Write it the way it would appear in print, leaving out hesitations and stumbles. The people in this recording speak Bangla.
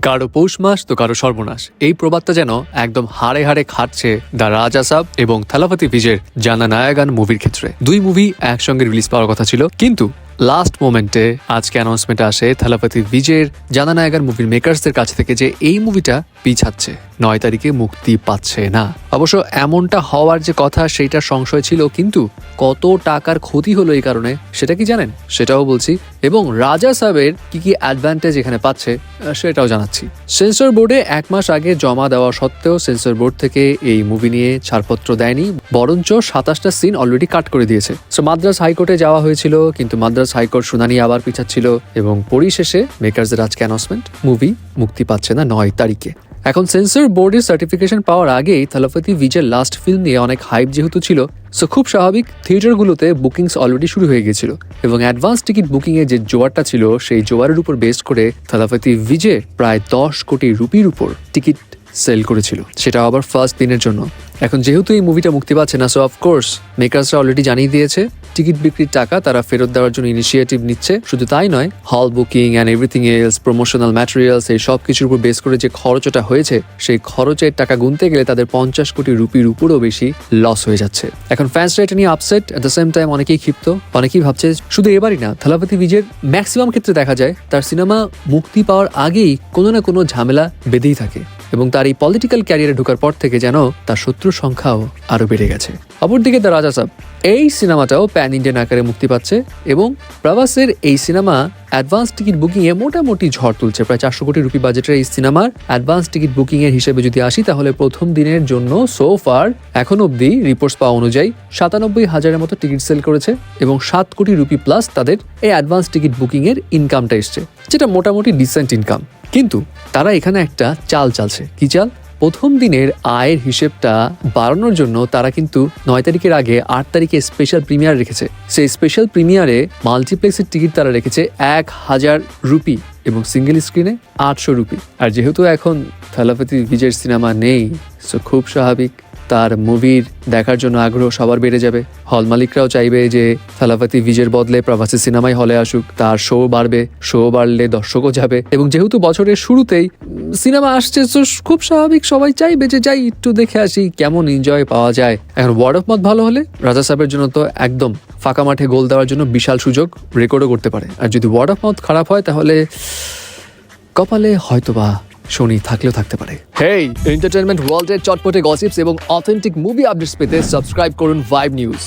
কারো পৌষ মাস তো কারো সর্বনাশ, এই প্রবাদটা যেন একদম হাড়ে হাড়ে খাটছে দ্য রাজা সাব এবং থালাপতি ভিজের জানা নায়াগান মুভির ক্ষেত্রে। দুই মুভি একসঙ্গে রিলিজ পাওয়ার কথা ছিল, কিন্তু লাস্ট মোমেন্টে আজকে অ্যানাউন্সমেন্ট আসে থালাপতি ভিজের জানা নায়াগান মুভির মেকার্সদের কাছ থেকে যে এই মুভিটা পিছাচ্ছে, 9 তারিখে মুক্তি পাচ্ছে না। অবশ্য এমনটা হওয়ার যে কথা সেইটা সংশয় ছিল, কিন্তু কত টাকার ক্ষতি হলো এই কারণে সেটা কি জানেন? সেটাও বলছি, এবং রাজা সাহেবের কি কি অ্যাডভান্টেজ এখানে পাচ্ছে সেটাও জানাচ্ছি। সেন্সর বোর্ডে 1 মাস আগে জমা দেওয়া সত্ত্বেও সেন্সর বোর্ড থেকে এই মুভি নিয়ে ছাড়পত্র দেয়নি, বরঞ্চ 27টা সিন অলরেডি কাট করে দিয়েছে। সো মাদ্রাজ হাইকোর্টে যাওয়া হয়েছিল, কিন্তু মাদ্রাজ হাইকোর্ট শুনানি আবার পিছাচ্ছিল এবং পরিশেষে মেকার্সদের আজকে অ্যানাউন্সমেন্ট, মুভি মুক্তি পাচ্ছে না 9 তারিখে। এখন সেন্সর বোর্ডের সার্টিফিকেশন পাওয়ার আগেই থালাপতি ভিজের লাস্ট ফিল্ম নিয়ে অনেক হাইপ যেহেতু ছিল, সো খুব স্বাভাবিক থিয়েটারগুলোতে বুকিংস অলরেডি শুরু হয়ে গেছিল এবং অ্যাডভান্স টিকিট বুকিং এর যে জোয়ারটা ছিল সেই জোয়ারের উপর বেস করে থালাপতি ভিজে প্রায় 10 কোটি রুপির উপর টিকিট সেল করেছিল, সেটা আবার ফার্স্ট দিনের জন্য। এখন যেহেতু এই মুভিটা মুক্তি পাচ্ছে না, সো অফকোর্স মেকার্সরা অলরেডি জানিয়ে দিয়েছে টিকিট বিক্রির টাকা তারা ফেরত দেওয়ার জন্য ইনিশিয়েটিভ নিচ্ছে। শুধু তাই নয়, হল booking and everything else, promotional materials, এই সব কিছুর উপর বেস করে যে খরচটা হয়েছে সেই খরচের টাকা গুনতে গেলে তাদের 50 কোটি রুপির উপরও বেশি লস হয়ে যাচ্ছে। এখন ফ্যান্সরা এটা নিয়ে upset, at the same time অনেকেই ক্ষিপ্ত, অনেকেই ভাবছে শুধু এবারই না, থালাপতি ভিজের ম্যাক্সিমাম ক্ষেত্রে দেখা যায় তার সিনেমা মুক্তি পাওয়ার আগেই কোনো না কোনো ঝামেলা বেঁধেই থাকে এবং তার এই পলিটিক্যাল ক্যারিয়ারে ঢোকার পর থেকে যেন তার শত্রুর সংখ্যাও আরো বেড়ে গেছে। অপরদিকে দ্য রাজা সাব এই সিনেমাটাও প্যান ইন্ডিয়ান আকারে মুক্তি পাচ্ছে এবং প্রভাসের এই সিনেমা অ্যাডভান্স টিকিট বুকিং এ মোটামুটি ঝড় তুলছে। প্রায় 400 কোটি রুপি বাজেটের এই সিনেমার অ্যাডভান্স টিকিট বুকিং এর হিসেবে যদি আসি, তাহলে প্রথম দিনের জন্য সো ফার এখন অব্দি রিপোর্টস পাওয়া অনুযায়ী 97,000-এর মতো টিকিট সেল করেছে এবং 7 কোটি রুপি প্লাস তাদের এই অ্যাডভান্স টিকিট বুকিং এর ইনকামটা এসছে, যেটা মোটামুটি ডিসেন্ট ইনকাম। কিন্তু তারা এখানে একটা চাল চালছে। কি চাল? প্রথম দিনের আয়ের হিসেবটা বাড়ানোর জন্য তারা কিন্তু 9 তারিখের আগে 8 তারিখে স্পেশাল প্রিমিয়ার রেখেছে। সেই স্পেশাল প্রিমিয়ারে মাল্টিপ্লেক্সের টিকিট তারা রেখেছে 1000 রুপি এবং সিঙ্গেল স্ক্রিনে 800 রুপি। আর যেহেতু এখন থালাপতি ভিজের সিনেমা নেই, সো খুব স্বাভাবিক তার মুভির দেখার জন্য আগ্রহ সবার বেড়ে যাবে। হল মালিকরাও চাইবে যে থালাপতি ভিজের বদলে প্রভাসী সিনেমাই হলে আসুক, তার শো বাড়বে, শো বাড়লে দর্শকও যাবে এবং যেহেতু বছরের শুরুতেই সিনেমা আসছে, তো খুব স্বাভাবিক সবাই চাইবে যে যাই একটু দেখে আসি কেমন এনজয় পাওয়া যায়। এখন ওয়ার্ড অফ মাউথ ভালো হলে রাজা সাহেবের জন্য তো একদম ফাঁকা মাঠে গোল দেওয়ার জন্য বিশাল সুযোগ, রেকর্ডও করতে পারে। আর যদি ওয়ার্ড অফ মাউথ খারাপ হয় তাহলে কপালে হয়তোবা শনি থাকলেও থাকতে পারে। হেই, এন্টারটেইনমেন্ট ওয়ার্ল্ডের চটপটে গসিপস এবং অথেন্টিক মুভি আপডেটস পেতে সাবস্ক্রাইব করুন ভাইব নিউজ।